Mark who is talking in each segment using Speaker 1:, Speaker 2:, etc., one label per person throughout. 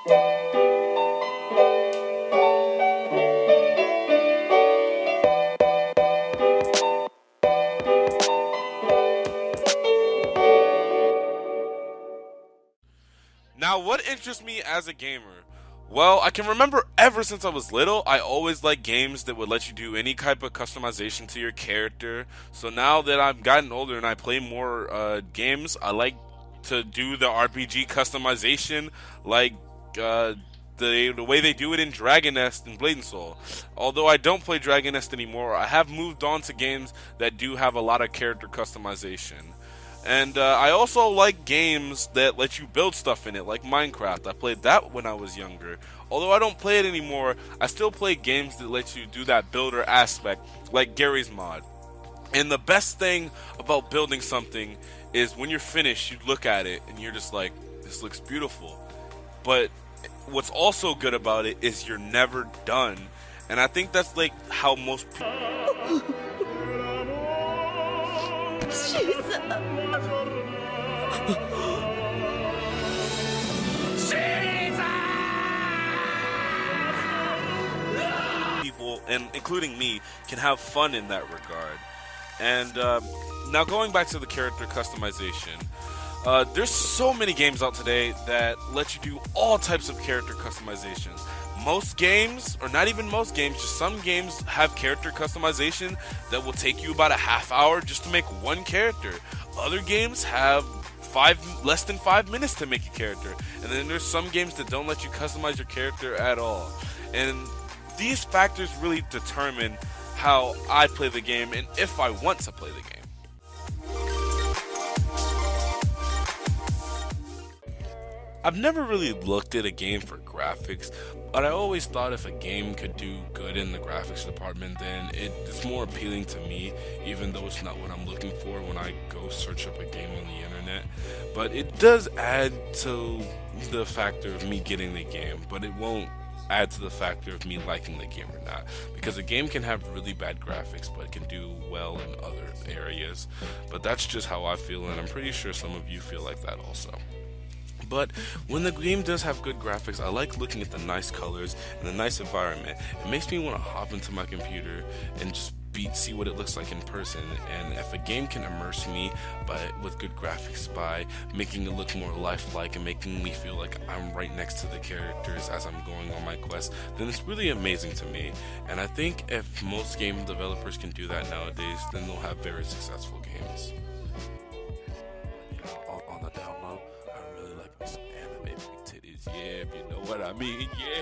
Speaker 1: Now, what interests me as a gamer? Well, I can remember ever since I was little, I always liked games that would let you do any type of customization to your character. So now that I've gotten older and I play more games, I like to do the RPG customization, like the way they do it in Dragon Nest and Blade and Soul. Although I don't play Dragon Nest anymore, I have moved on to games that do have a lot of character customization. And I also like games that let you build stuff in it, like Minecraft. I played that when I was younger. Although I don't play it anymore, I still play games that let you do that builder aspect, like Gary's Mod. And the best thing about building something is when you're finished, you look at it and you're just like, this looks beautiful. But what's also good about it is you're never done. And I think that's like how most people, and including me, can have fun in that regard. And now going back to the character customization, there's so many games out today that let you do all types of character customizations. Most games, or not even most games, just some games have character customization that will take you about a half hour just to make one character. Other games have less than 5 minutes to make a character. And then there's some games that don't let you customize your character at all. And these factors really determine how I play the game and if I want to play the game. I've never really looked at a game for graphics, but I always thought if a game could do good in the graphics department, then it's more appealing to me, even though it's not what I'm looking for when I go search up a game on the internet. But it does add to the factor of me getting the game, but it won't add to the factor of me liking the game or not, because a game can have really bad graphics but it can do well in other areas. But that's just how I feel, and I'm pretty sure some of you feel like that also. But when the game does have good graphics, I like looking at the nice colors and the nice environment. It makes me want to hop into my computer and just see what it looks like in person. And if a game can immerse me with good graphics by making it look more lifelike and making me feel like I'm right next to the characters as I'm going on my quest, then it's really amazing to me. And I think if most game developers can do that nowadays, then they'll have very successful games. On the down low, I really like me some anime big titties, yeah, if you know what I mean. Yeah.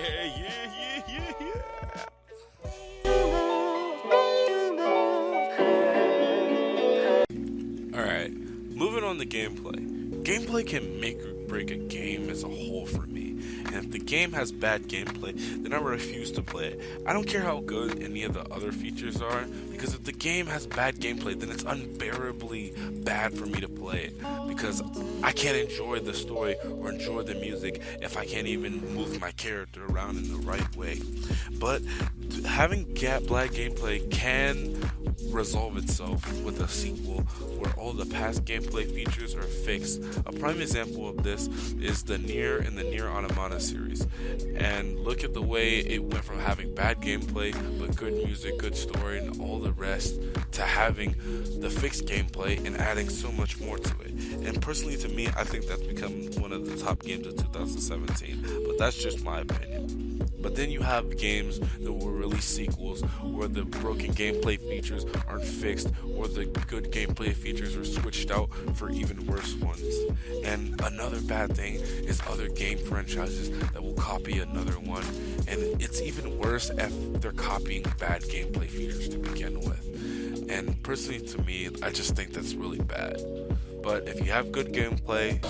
Speaker 1: Alright, moving on to gameplay. Gameplay can make or break a game as a whole for me. And if the game has bad gameplay, then I refuse to play it. I don't care how good any of the other features are, because if the game has bad gameplay, then it's unbearably bad for me to play it. Because I can't enjoy the story or enjoy the music if I can't even move my character around in the right way. But having bad gameplay can resolve itself with a sequel where all the past gameplay features are fixed. A prime example of this is the Nier and the Nier Automata series. And look at the way it went from having bad gameplay but good music, good story, and all the rest to having the fixed gameplay and adding so much more to it. And personally, to me, I think that's become one of the top games of 2017, but that's just my opinion. But then you have games that will release sequels where the broken gameplay features aren't fixed, or the good gameplay features are switched out for even worse ones. And another bad thing is other game franchises that will copy another one, and it's even worse if they're copying bad gameplay features to begin with. And personally, to me, I just think that's really bad. But if you have good gameplay,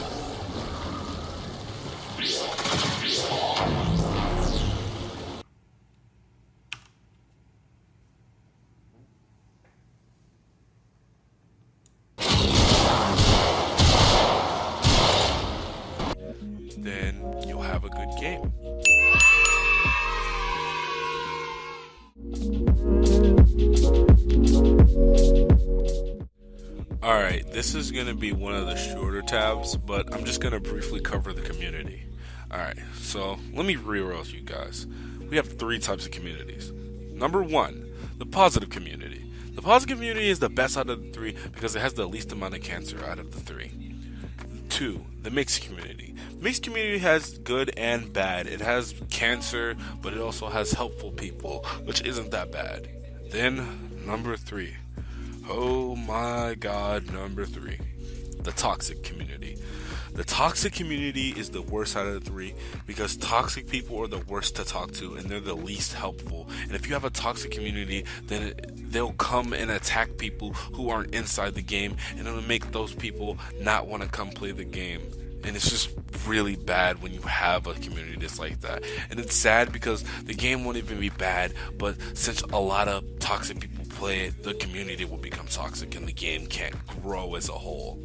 Speaker 1: then you'll have a good game. Alright, this is going to be one of the shorter tabs, but I'm just going to briefly cover the community. Alright, so let me reroll you guys. We have three types of communities. Number one, the positive community. The positive community is the best out of the three because it has the least amount of cancer out of the three. Two, the mixed community. Mixed community has good and bad. It has cancer, but it also has helpful people, which isn't that bad. Then, number three. Oh my god, number three. The toxic community. The toxic community is the worst out of the three because toxic people are the worst to talk to and they're the least helpful. And if you have a toxic community, then they'll come and attack people who aren't inside the game, and it'll make those people not want to come play the game. And it's just really bad when you have a community that's like that. And it's sad because the game won't even be bad, but since a lot of toxic people play it, the community will become toxic and the game can't grow as a whole.